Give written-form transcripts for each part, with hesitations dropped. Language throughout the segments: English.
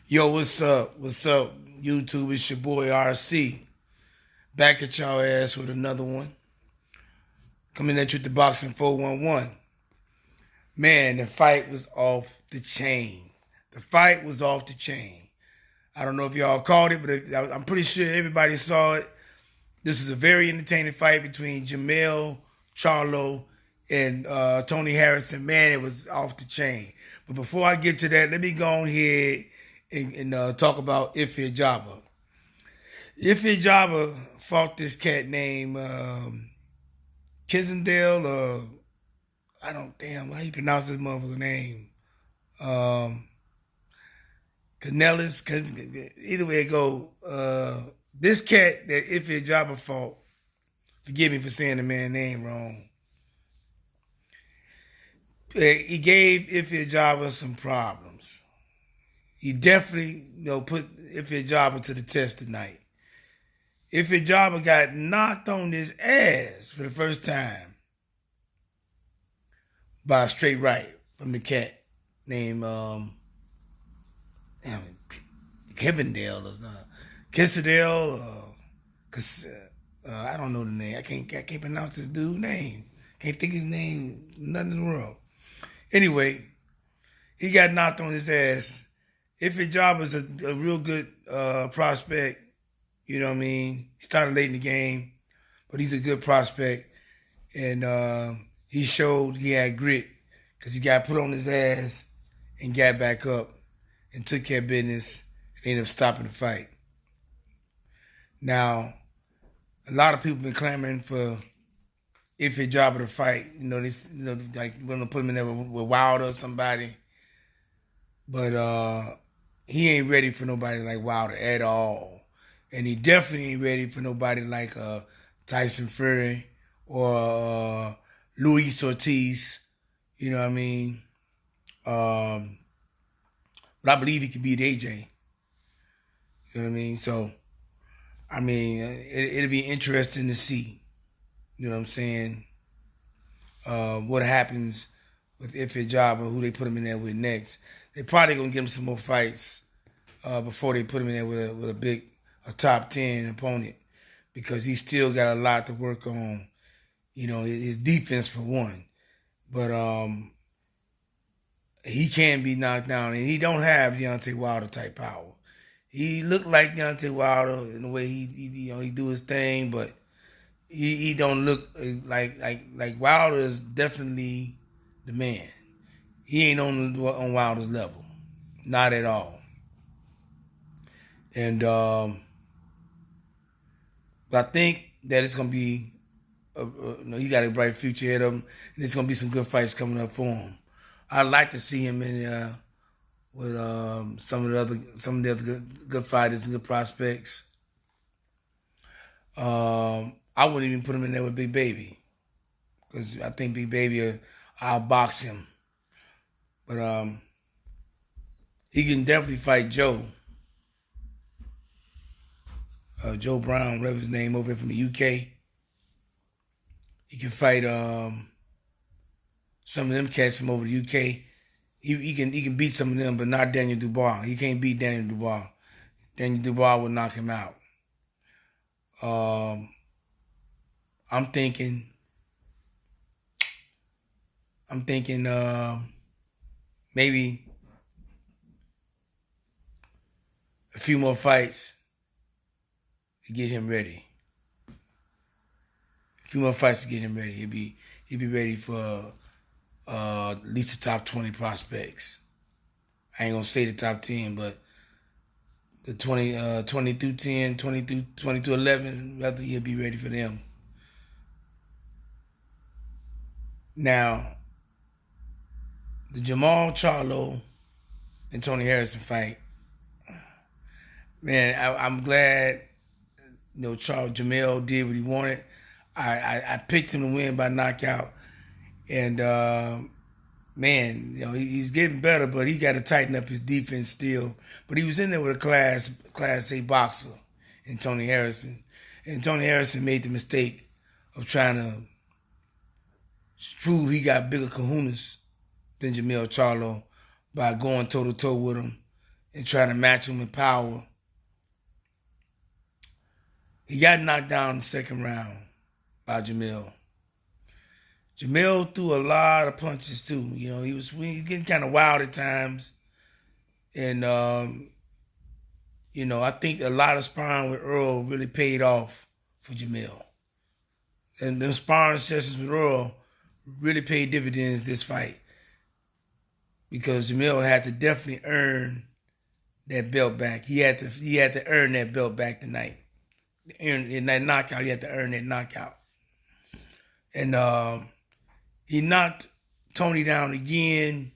Yo, what's up? What's up, YouTube? It's your boy RC. Back at y'all ass with another one. Coming at you with the Boxing 411. Man, the fight was off the chain. The fight was off the chain. I don't know if y'all caught it, but I'm pretty sure everybody saw it. This is a very entertaining fight between Jemell Charlo and Tony Harrison. Man, it was off the chain. But before I get to that, let me go on here and talk about Ife Jabba. Ife Jabba fought this cat named Kizendale. I don't how you pronounce this motherfucker's name. Canellis. Either way it go. This cat that Ife Jabba fought, forgive me for saying the man's name wrong. He gave Ife Jabba some problems. He definitely, put Ife Jabba to the test tonight. Ife Jabba got knocked on his ass for the first time by a straight right from the cat named Kevindale or Kissadale. I don't know the name. I can't pronounce this dude's name. Can't think his name. Nothing in the world. Anyway, he got knocked on his ass. Ife Jabba's a real good prospect, you know what I mean? He started late in the game, but he's a good prospect. And he showed he had grit because he got put on his ass and got back up and took care of business and ended up stopping the fight. Now, a lot of people been clamoring for Ife Jabba to fight. Like we're gonna put him in there with Wilder or somebody. But he ain't ready for nobody like Wilder at all. And he definitely ain't ready for nobody like Tyson Fury or Luis Ortiz. You know what I mean? But I believe he could beat AJ. You know what I mean? So, I mean, it'll be interesting to see. You know what I'm saying? What happens with Ife Jabba, who they put him in there with next. They probably gonna give him some more fights before they put him in there with a top 10 opponent, because he still got a lot to work on. You know, his defense for one, but he can be knocked down, and he don't have Deontay Wilder type power. He looked like Deontay Wilder in the way he do his thing, but he don't look like Wilder is definitely the man. He ain't on Wilder's level, not at all. And but I think that it's gonna be, he got a bright future ahead of him, and there's gonna be some good fights coming up for him. I'd like to see him in with some of the other good fighters and good prospects. I wouldn't even put him in there with Big Baby, because I think Big Baby I'll box him. But he can definitely fight Joe. Joe Brown, whatever his name, over here from the UK. He can fight some of them cats from over the UK. He can beat some of them, but not Daniel Dubois. He can't beat Daniel Dubois. Daniel Dubois will knock him out. I'm thinking maybe a few more fights to get him ready. A few more fights to get him ready. He'll be ready for at least the top 20 prospects. I ain't gonna say the top 10, but the 20 through 10, 20 through 11, rather he'll be ready for them. Now, the Jemell Charlo and Tony Harrison fight, man, I'm glad Jemell did what he wanted. I picked him to win by knockout, and man, he's getting better, but he got to tighten up his defense still. But he was in there with a class A boxer in Tony Harrison, and Tony Harrison made the mistake of trying to prove he got bigger kahunas than Jemell Charlo by going toe-to-toe with him and try to match him with power. He got knocked down in the second round by Jemell. Jemell threw a lot of punches too. You know, he was getting kind of wild at times. And, you know, I think a lot of sparring with Earl really paid off for Jemell. And them sparring sessions with Earl really paid dividends this fight. Because Jemell had to definitely earn that belt back. He had to earn that belt back tonight. In that knockout, he had to earn that knockout. And he knocked Tony down again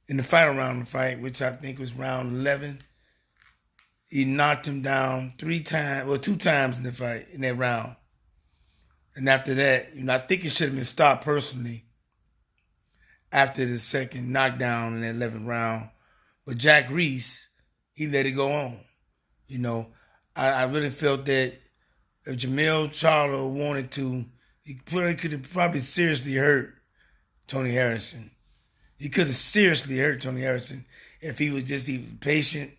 in the final round of the fight, which I think was round 11. He knocked him down 2 times in the fight, in that round. And after that, you know, I think it should have been stopped personally after the second knockdown in that 11th round. But Jack Reese, he let it go on. You know, I really felt that if Jemell Charlo wanted to, he could have probably seriously hurt Tony Harrison. He could have seriously hurt Tony Harrison if he was just even patient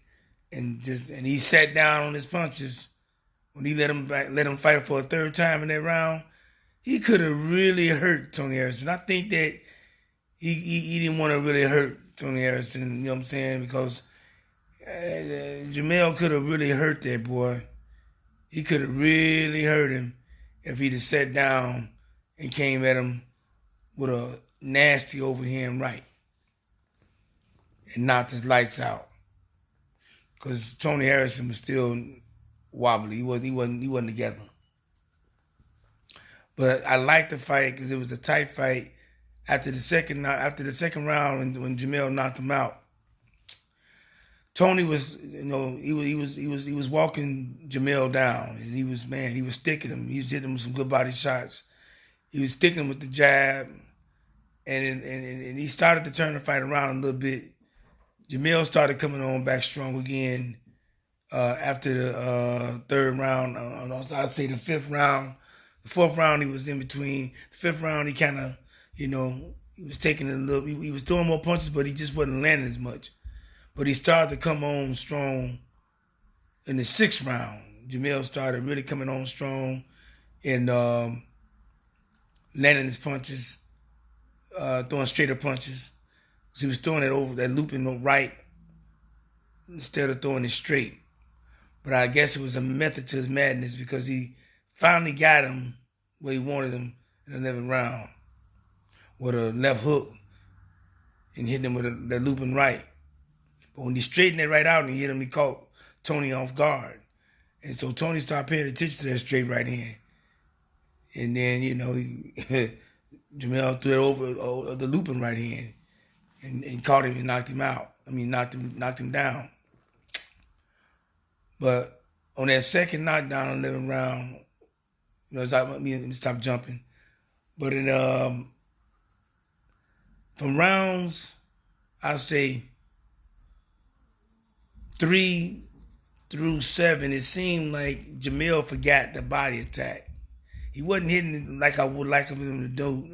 and he sat down on his punches when he let him fight for a third time in that round. He could have really hurt Tony Harrison. I think that he didn't want to really hurt Tony Harrison, you know what I'm saying? Because Jemell could have really hurt that boy. He could have really hurt him if he'd have sat down and came at him with a nasty overhand right and knocked his lights out. Because Tony Harrison was still wobbly. He wasn't together. But I liked the fight because it was a tight fight. After the second round, when Jemell knocked him out, Tony was, you know, he was walking Jemell down, and he was sticking him. He was hitting him with some good body shots. He was sticking him with the jab, and he started to turn the fight around a little bit. Jemell started coming on back strong again after the third round. I'd say the fifth round. The fourth round, he was in between. The fifth round, he kind of, you know, he was taking a little. He was throwing more punches, but he just wasn't landing as much. But he started to come on strong in the sixth round. Jemell started really coming on strong and landing his punches, throwing straighter punches. So he was throwing it over, that looping right instead of throwing it straight. But I guess it was a method to his madness because he finally got him where he wanted him in the 11th round with a left hook and hit him with that looping right. But when he straightened it right out and he hit him, he caught Tony off guard. And so Tony started paying attention to that straight right hand. And then, you know, Jemell threw it over the looping right hand and caught him and knocked him out. Knocked him down. But on that second knockdown in the 11th round, you know, let me stop jumping. But from rounds, I say 3 through 7, it seemed like Jemell forgot the body attack. He wasn't hitting it like I would like him to do.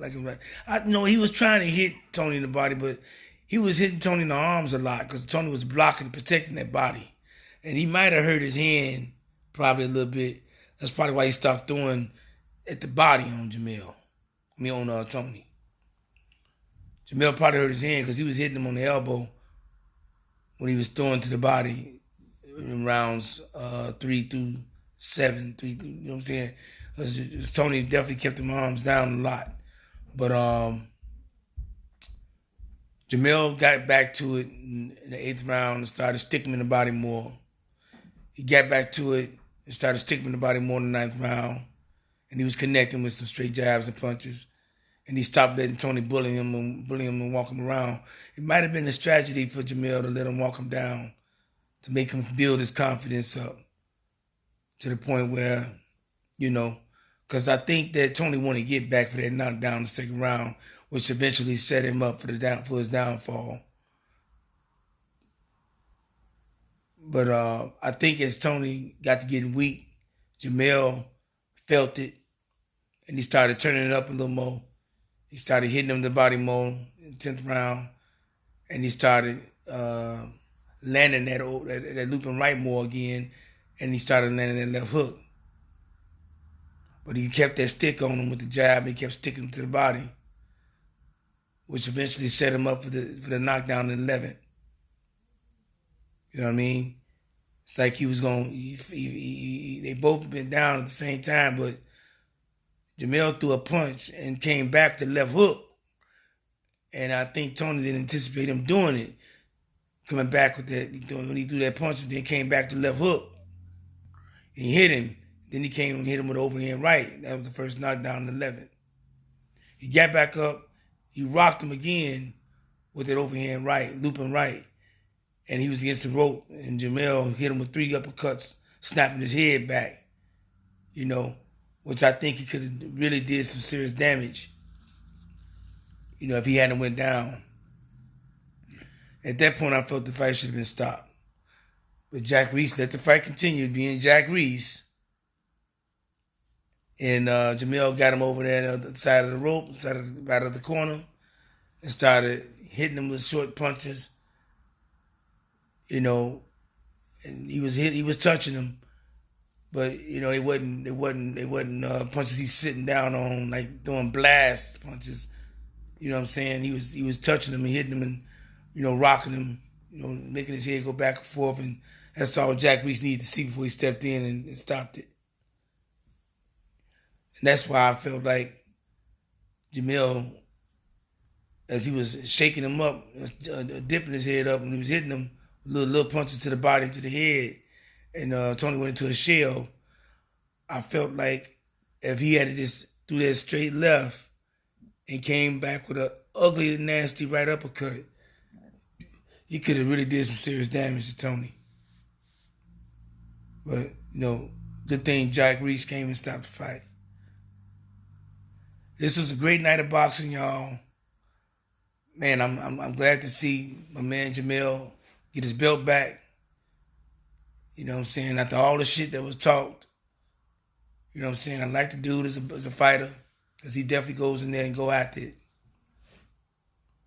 He was trying to hit Tony in the body, but he was hitting Tony in the arms a lot because Tony was blocking, protecting that body. And he might have hurt his hand probably a little bit. That's probably why he stopped throwing at the body on Tony. Jemell probably hurt his hand because he was hitting him on the elbow when he was throwing to the body in rounds 3 through 7. You know what I'm saying? Tony definitely kept his arms down a lot. But Jemell got back to it in the 8th round and started sticking him in the body more. He got back to it and started sticking him in the body more in the 9th round. And he was connecting with some straight jabs and punches. And he stopped letting Tony bully him and walk him around. It might have been a strategy for Jemell to let him walk him down, to make him build his confidence up to the point where, you know, because I think that Tony wanted to get back for that knockdown in the second round, which eventually set him up for his downfall. But I think as Tony got to getting weak, Jemell felt it, and he started turning it up a little more. He started hitting him in the body more in the 10th round, and he started uh, landing that looping right more again, and he started landing that left hook. But he kept that stick on him with the jab, and he kept sticking him to the body, which eventually set him up for the knockdown in 11th. You know what I mean? It's like he was going. They both been down at the same time, but Jemell threw a punch and came back to left hook, and I think Tony didn't anticipate him doing it, coming back with that when he threw that punch and then came back to left hook. And he hit him. Then he came and hit him with an overhand right. That was the first knockdown in 11th. He got back up. He rocked him again with that overhand right, looping right. And he was against the rope, and Jemell hit him with 3 uppercuts, snapping his head back, you know, which I think he could have really did some serious damage, you know, if he hadn't went down. At that point, I felt the fight should have been stopped. But Jack Reese let the fight continue, being Jack Reese. And Jemell got him over there on the side of the rope, out of the corner, and started hitting him with short punches. You know, and he was touching him, but you know, it wasn't punches he's sitting down on, like doing blast punches. You know what I'm saying? He was touching him and hitting him and, you know, rocking him, you know, making his head go back and forth, and that's all Jack Reese needed to see before he stepped in and stopped it. And that's why I felt like Jemell, as he was shaking him up, dipping his head up, and he was hitting him little punches to the body, to the head, and Tony went into a shell. I felt like if he had just threw that straight left and came back with an ugly, nasty right uppercut, he could have really did some serious damage to Tony. But, you know, good thing Jack Reese came and stopped the fight. This was a great night of boxing, y'all. Man, I'm glad to see my man Jemell get his belt back. You know what I'm saying? After all the shit that was talked. You know what I'm saying? I like the dude as a fighter, because he definitely goes in there and go after it.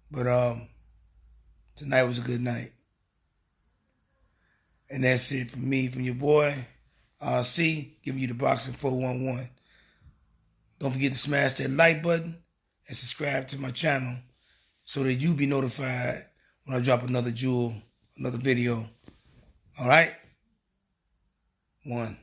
But tonight was a good night. And that's it from me, from your boy, RC, giving you the Boxing 411. Don't forget to smash that like button and subscribe to my channel so that you be notified when I drop another video. All right? 1.